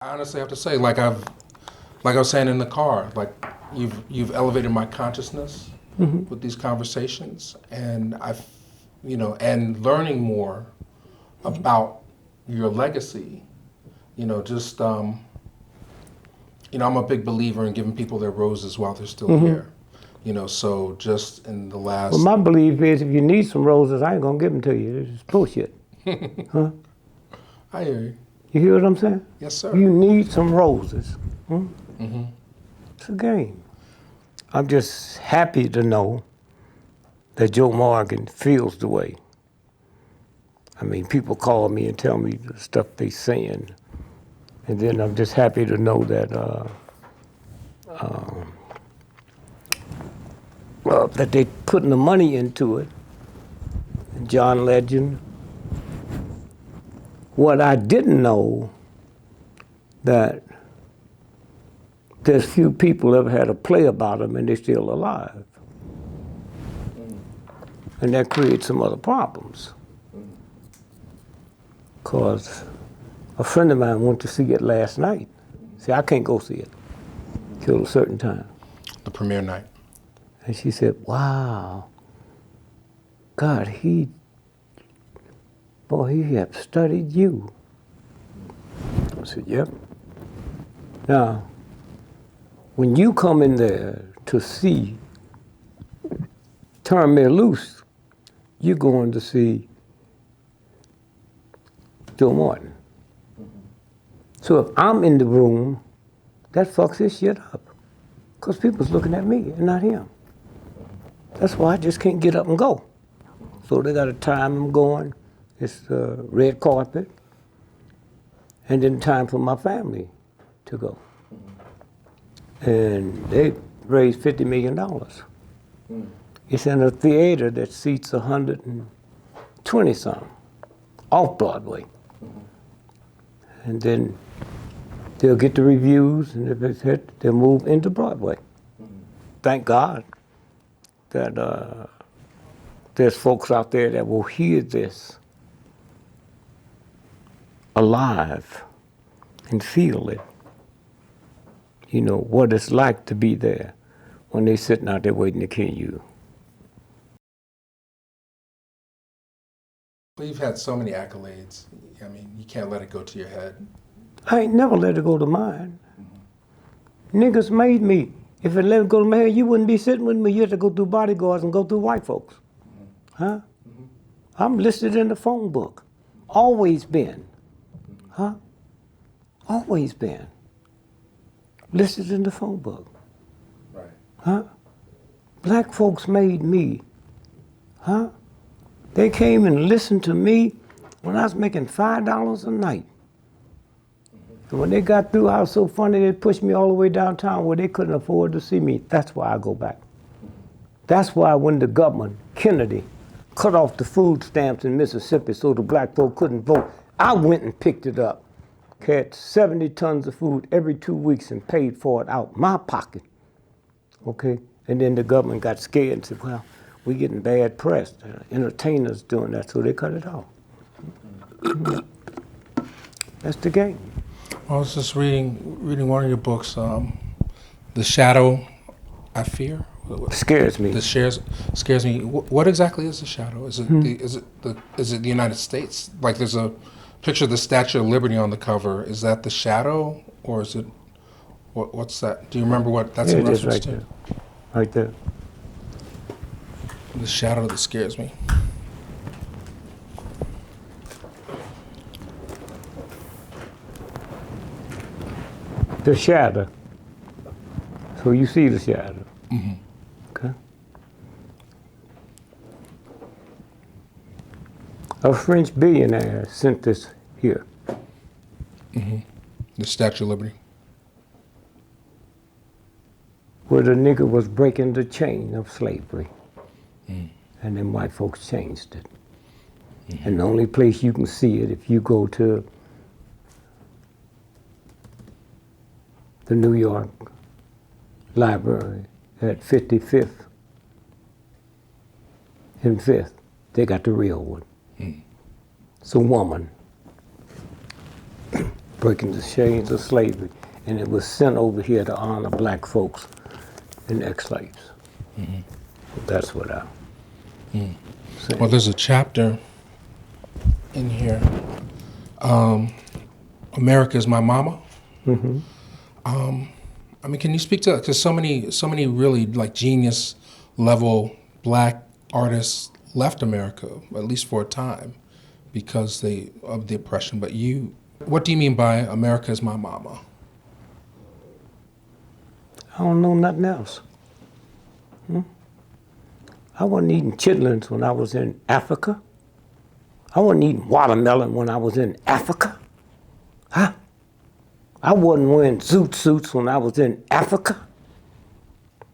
I honestly have to say, like I was saying in the car, like you've elevated my consciousness with these conversations, and and learning more about your legacy. Just I'm a big believer in giving people their roses while they're still here. So just in the last. Well, my belief is if you need some roses, I ain't gonna give them to you. It's bullshit. Huh? I hear you. You hear what I'm saying? Yes, sir. You need some roses. It's a game. I'm just happy to know that Joe Morgan feels the way. I mean, people call me and tell me the stuff they saying, and then I'm just happy to know that that they putting the money into it. John Legend. What I didn't know, that there's few people ever had a play about them and they're still alive. And that creates some other problems. Because a friend of mine went to see it last night. See, I can't go see it till a certain time. The premiere night. And she said, wow, God, he have studied you. I said, yep. Now, when you come in there to see Turn Me Loose, you're going to see Joe Martin. So if I'm in the room, that fucks this shit up. Because people's looking at me and not him. That's why I just can't get up and go. So they got a time I'm going. It's the red carpet. And then time for my family to go. And they raised $50 million. It's in a theater that seats 120 some, off Broadway. And then they'll get the reviews, and if it's hit, they'll move into Broadway. Thank God that there's folks out there that will hear this alive and feel it. You know, what it's like to be there when they're sitting out there waiting to kill you. You've had so many accolades. I mean, you can't let it go to your head. I ain't never let it go to mine. Niggas made me. If it let it go to my head, you wouldn't be sitting with me. You had to go through bodyguards and go through white folks. Huh? I'm listed in the phone book. Always been. Huh? Always been. Listed in the phone book. Right. Huh? Black folks made me. Huh? They came and listened to me when I was making $5 a night. And when they got through, I was so funny, they pushed me all the way downtown where they couldn't afford to see me. That's why I go back. That's why when the government, Kennedy, cut off the food stamps in Mississippi so the black folk couldn't vote, I went and picked it up. Had 70 tons of food every 2 weeks and paid for it out my pocket. Okay? And then the government got scared and said, well, we're getting bad press. Entertainers doing that, so they cut it off. That's the game. I was just reading one of your books, The Shadow I Fear. Scares me. Scares me. What exactly is the shadow? Is it the United States? Like there's a picture of the Statue of Liberty on the cover. Is that the shadow, or is it what's that? Do you remember what that's in reference right to? there. Right there. The shadow that scares me. The shadow. So you see the shadow. Mm-hmm. Okay. A French billionaire sent this here. Mm-hmm. The Statue of Liberty. Where the nigger was breaking the chain of slavery. And then white folks changed it. And the only place you can see it, if you go to the New York Library at 55th and 5th, they got the real one. It's a woman breaking the chains of slavery, and it was sent over here to honor black folks and ex-slaves. Mm-hmm. That's what I say. Well, there's a chapter in here, America is My Momma. Mm-hmm. I mean, can you speak to that? Because so many really like genius level black artists left America, at least for a time, because of the oppression. But what do you mean by America is My Momma? I don't know nothing else. I wasn't eating chitlins when I was in Africa. I wasn't eating watermelon when I was in Africa. Huh? I wasn't wearing zoot suits when I was in Africa.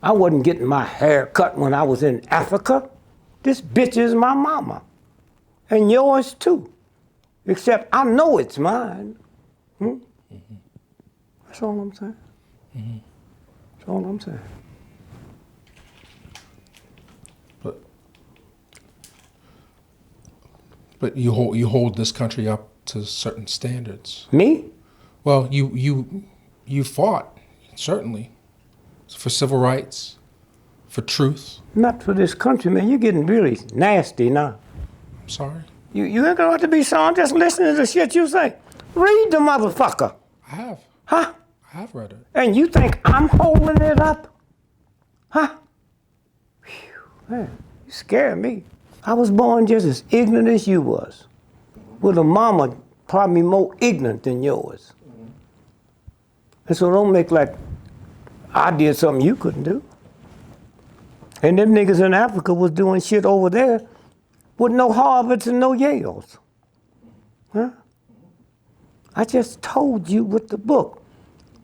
I wasn't getting my hair cut when I was in Africa. This bitch is my mama. And yours too. Except I know it's mine. Mm-hmm. That's all I'm saying. Mm-hmm. That's all I'm saying. But you hold this country up to certain standards. Me? Well, you fought, certainly, for civil rights, for truth. Not for this country, man. You're getting really nasty now. I'm sorry. You ain't gonna have to be sorry. I'm just listening to the shit you say. Read the motherfucker. I have. Huh? I have read it. And you think I'm holding it up? Huh? Whew, man, you scare me. I was born just as ignorant as you was. With a mama probably more ignorant than yours. And so don't make like I did something you couldn't do. And them niggas in Africa was doing shit over there with no Harvards and no Yales. Huh? I just told you with the book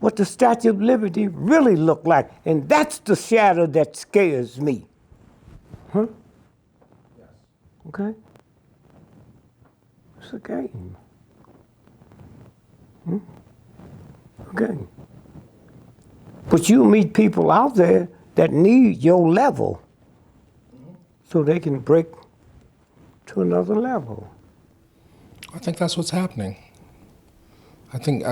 what the Statue of Liberty really looked like. And that's the shadow that scares me. Huh? Yes. Okay? It's a game. Okay. But you meet people out there that need your level so they can break to another level. I think that's what's happening. I think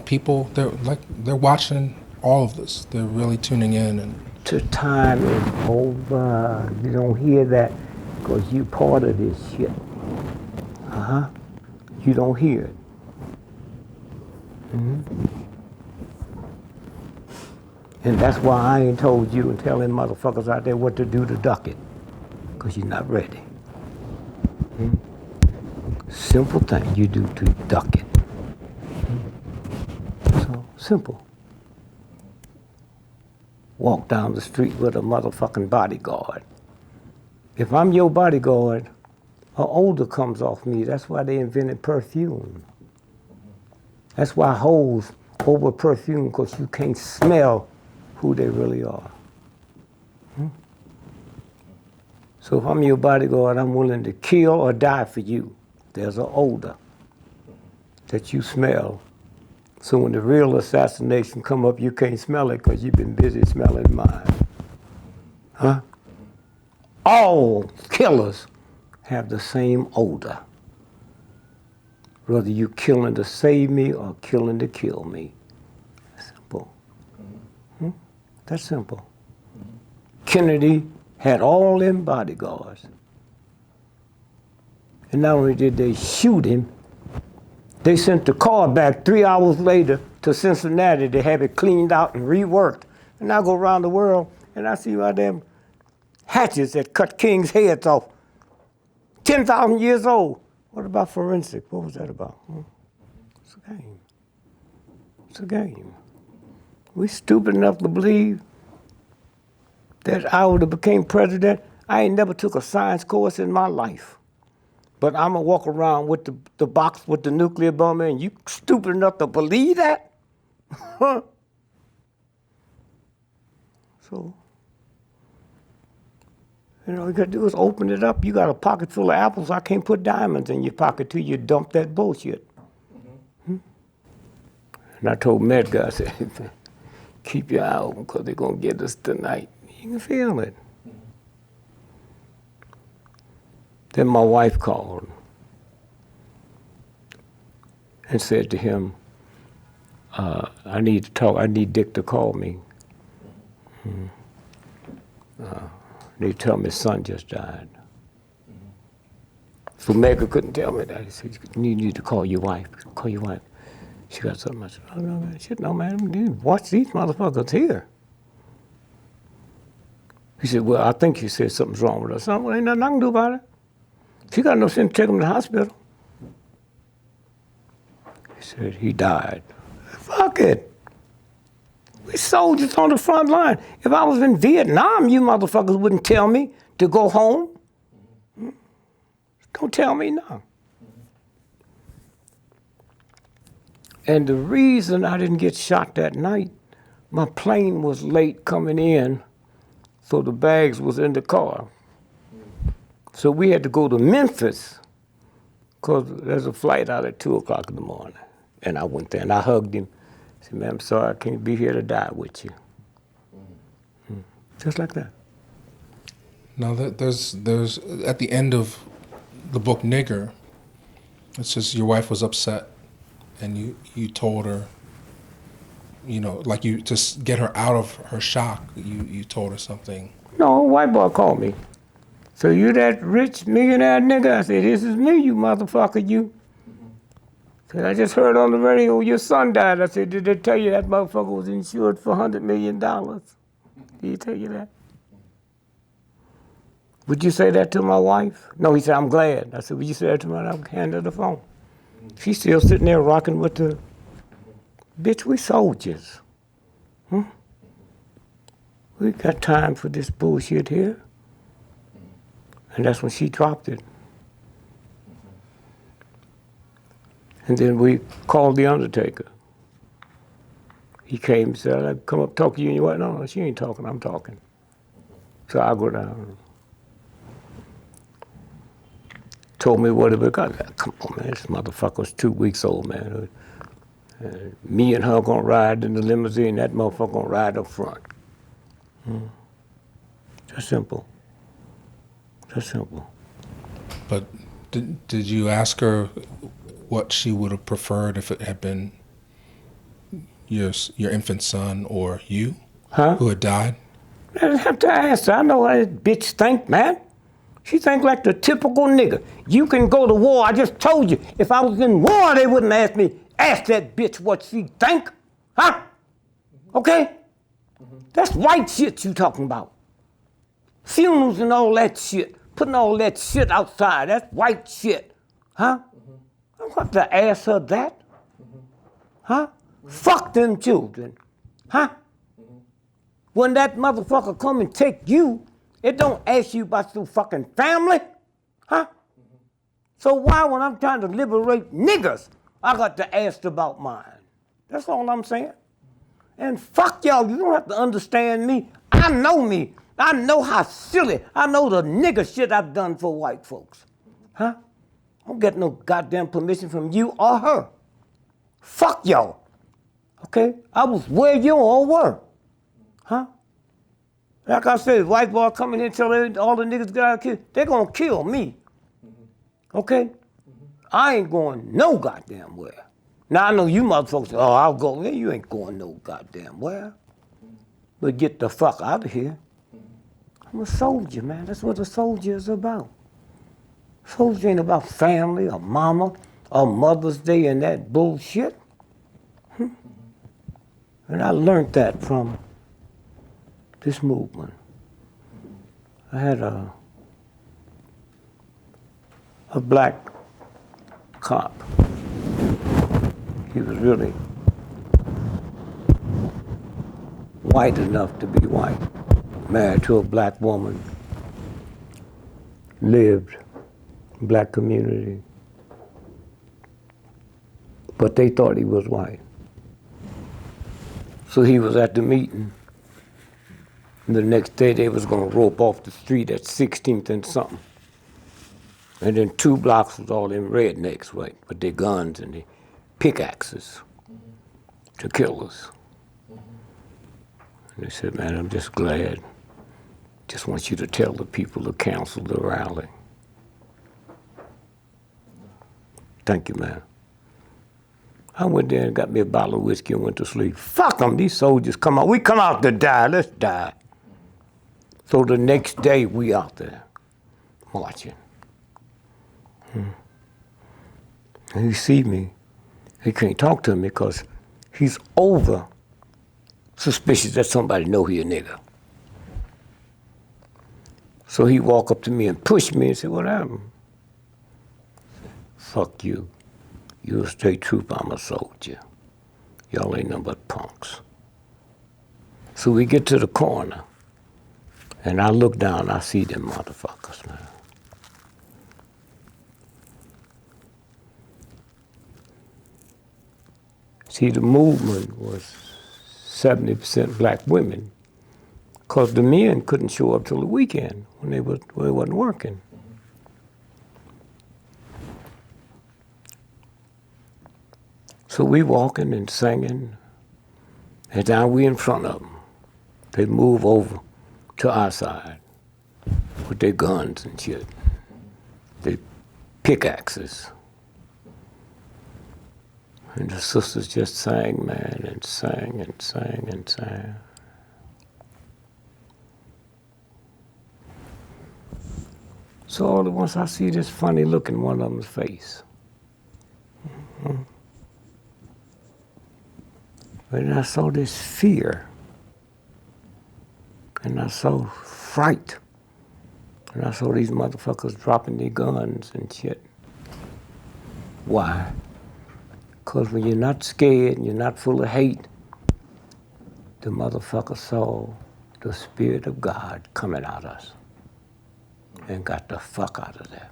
people they're watching all of this. They're really tuning in and. The time is over. You don't hear that because you part of this shit. You don't hear it. And that's why I ain't told you and telling motherfuckers out there what to do to duck it. Because you're not ready. Simple thing you do to duck it. So, simple. Walk down the street with a motherfucking bodyguard. If I'm your bodyguard, an odor comes off me. That's why they invented perfume. That's why hoes over perfume, because you can't smell who they really are. So if I'm your bodyguard, I'm willing to kill or die for you. There's an odor that you smell. So when the real assassination come up, you can't smell it because you've been busy smelling mine. Huh? All killers have the same odor. Whether you killing to save me or killing to kill me. Simple. That's simple. Kennedy had all them bodyguards. And not only did they shoot him, they sent the car back 3 hours later to Cincinnati to have it cleaned out and reworked. And I go around the world and I see my damn hatchets that cut kings' heads off. 10,000 years old. What about forensic? What was that about? It's a game. It's a game. We stupid enough to believe that I would have became president. I ain't never took a science course in my life. But I'm gonna walk around with the box with the nuclear bomb in. You stupid enough to believe that? Huh? So, all you gotta do is open it up. You got a pocket full of apples. I can't put diamonds in your pocket till you dump that bullshit. And I told Medgar, I said, keep your eye open because they're gonna get us tonight. You can feel it. Then my wife called and said to him, I need to talk. I need Dick to call me. They tell me his son just died. So Megha couldn't tell me that. He said, you need to call your wife. Call your wife. She got something. I said, oh, no, man. Shit, no, man. Dude, watch these motherfuckers here. He said, well, I think you said something's wrong with her. Son, well, ain't nothing I can do about it. She got no sense to take him to the hospital. He said, he died. Fuck it. We soldiers on the front line. If I was in Vietnam, you motherfuckers wouldn't tell me to go home. Don't tell me no. And the reason I didn't get shot that night, my plane was late coming in, so the bags was in the car. So we had to go to Memphis, because there's a flight out at 2 o'clock in the morning. And I went there and I hugged him. I said, man, I'm sorry, I can't be here to die with you. Just like that. Now, there's at the end of the book Nigger, it says your wife was upset and you told her, you know, like you, to get her out of her shock, you told her something. No, a white boy called me. So you that rich millionaire nigga? I said, this is me, you motherfucker, you. Said, I just heard on the radio your son died. I said, did they tell you that motherfucker was insured for $100 million? Did he tell you that? Would you say that to my wife? No, he said, I'm glad. I said, would you say that to my wife? I handed her the phone. She's still sitting there rocking with the, bitch, we soldiers. We got time for this bullshit here. And that's when she dropped it. And then we called the undertaker. He came and said, I'd come up talk to you, and you went, no, she ain't talking, I'm talking. So I go down. Told me what it was. Come on, man, this motherfucker was 2 weeks old, man. Me and her gonna ride in the limousine, that motherfucker gonna ride up front. Just simple. Just simple. But did you ask her what she would have preferred if it had been your infant son or you who had died? I didn't have to ask her. I know how this bitch think, man. She think like the typical nigga. You can go to war. I just told you, if I was in war, they wouldn't ask me. Ask that bitch what she think, huh? Okay? That's white shit you talking about. Funerals and all that shit. Putting all that shit outside. That's white shit, huh? I don't have to ask her that, huh? Fuck them children, huh? When that motherfucker come and take you, it don't ask you about your fucking family, huh? So why, when I'm trying to liberate niggas, I got to ask about mine? That's all I'm saying. And fuck y'all, you don't have to understand me. I know me. I know how silly. I know the nigga shit I've done for white folks, huh? I don't get no goddamn permission from you or her. Fuck y'all, okay? I was where you all were, huh? Like I said, white boy coming in and tell all the niggas got killed, they're gonna kill me, okay? I ain't going no goddamn where. Now I know you motherfuckers say, oh, I'll go there. You ain't going no goddamn where. But get the fuck out of here. I'm a soldier, man. That's what a soldier is about. Soldier ain't about family or mama or Mother's Day and that bullshit. And I learned that from this movement. I had a black cop. He was really white enough to be white, married to a black woman, lived in black community, but they thought he was white. So he was at the meeting. And the next day they was gonna rope off the street at 16th and something. And then 2 blocks was all them rednecks, right, with their guns and their pickaxes to kill us. And they said, man, I'm just glad. Just want you to tell the people to cancel the rally. Thank you, man. I went there and got me a bottle of whiskey and went to sleep. Fuck them, these soldiers come out. We come out to die, let's die. So the next day we out there marching. And he see me, he can't talk to me because he's over suspicious that somebody know he a nigga. So he walk up to me and push me and say, what happened? Fuck you. You a state trooper, I'm a soldier. Y'all ain't nothing but punks. So we get to the corner, and I look down, I see them motherfuckers, man. See, the movement was 70% black women, because the men couldn't show up till the weekend when they wasn't working. So we walking and singing, and now we in front of them. They move over to our side with their guns and shit, their pickaxes. And the sisters just sang, man, and sang and sang and sang. So all at once I see this funny look in one of them's face. Mm-hmm. And I saw this fear. And I saw fright. And I saw these motherfuckers dropping their guns and shit. Why? Because when you're not scared and you're not full of hate, the motherfucker saw the Spirit of God coming out of us and got the fuck out of there.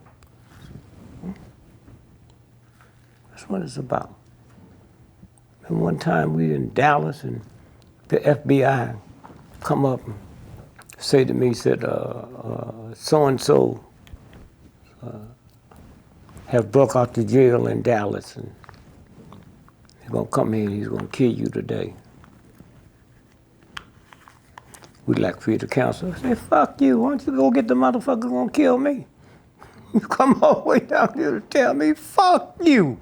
That's what it's about. And one time we in Dallas and the FBI come up and say to me, said, so-and-so have broke out the jail in Dallas and he's gonna come here and he's gonna kill you today. We'd like for you to counsel. I say, fuck you, why don't you go get the motherfucker who gonna kill me? You come all the way down here to tell me, fuck you.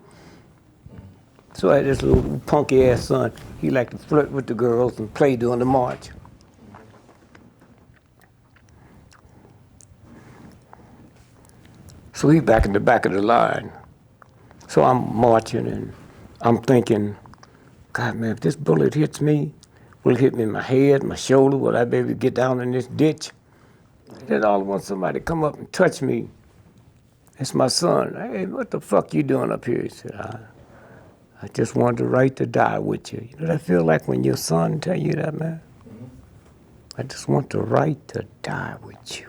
So I had this little punky ass son. He liked to flirt with the girls and play during the march. So he back in the back of the line. So I'm marching and I'm thinking, God, man, if this bullet hits me, will it hit me in my head, my shoulder? Will I be able to get down in this ditch? Then all at once somebody come up and touch me. It's my son. Hey, what the fuck you doing up here? He said, I just wanted the right to die with you. You know what I feel like when your son tell you that, man? Mm-hmm. I just want the right to die with you.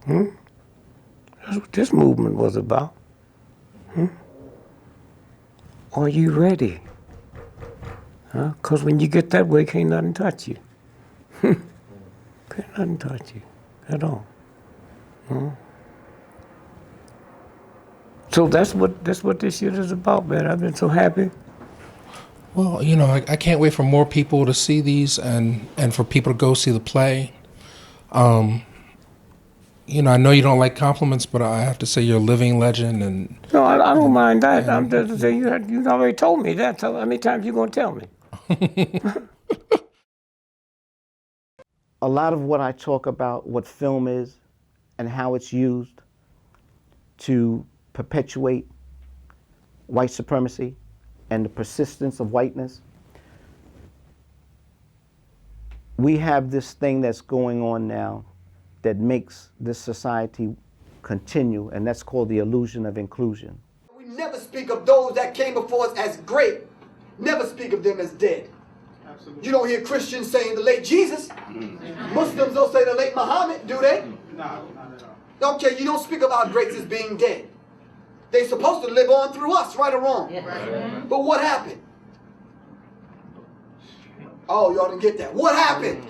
That's what this movement was about. Are you ready? Because when you get that way, can't nothing touch you. Can't nothing touch you at all. So that's what this shit is about, man. I've been so happy. Well, you know, I can't wait for more people to see these and for people to go see the play. You know, I know you don't like compliments, but I have to say you're a living legend. And no, I don't mind that. I'm just saying you already told me that. So how many times you gonna tell me? A lot of what I talk about, what film is, and how it's used to perpetuate white supremacy and the persistence of whiteness. We have this thing that's going on now that makes this society continue, and that's called the illusion of inclusion. We never speak of those that came before us as great. Never speak of them as dead. Absolutely. You don't hear Christians saying the late Jesus. Muslims don't say the late Muhammad, do they? No, not at all. Okay, you don't speak of our greats as being dead. They're supposed to live on through us, right or wrong. Yeah. Right. But what happened? Oh, y'all didn't get that. What happened?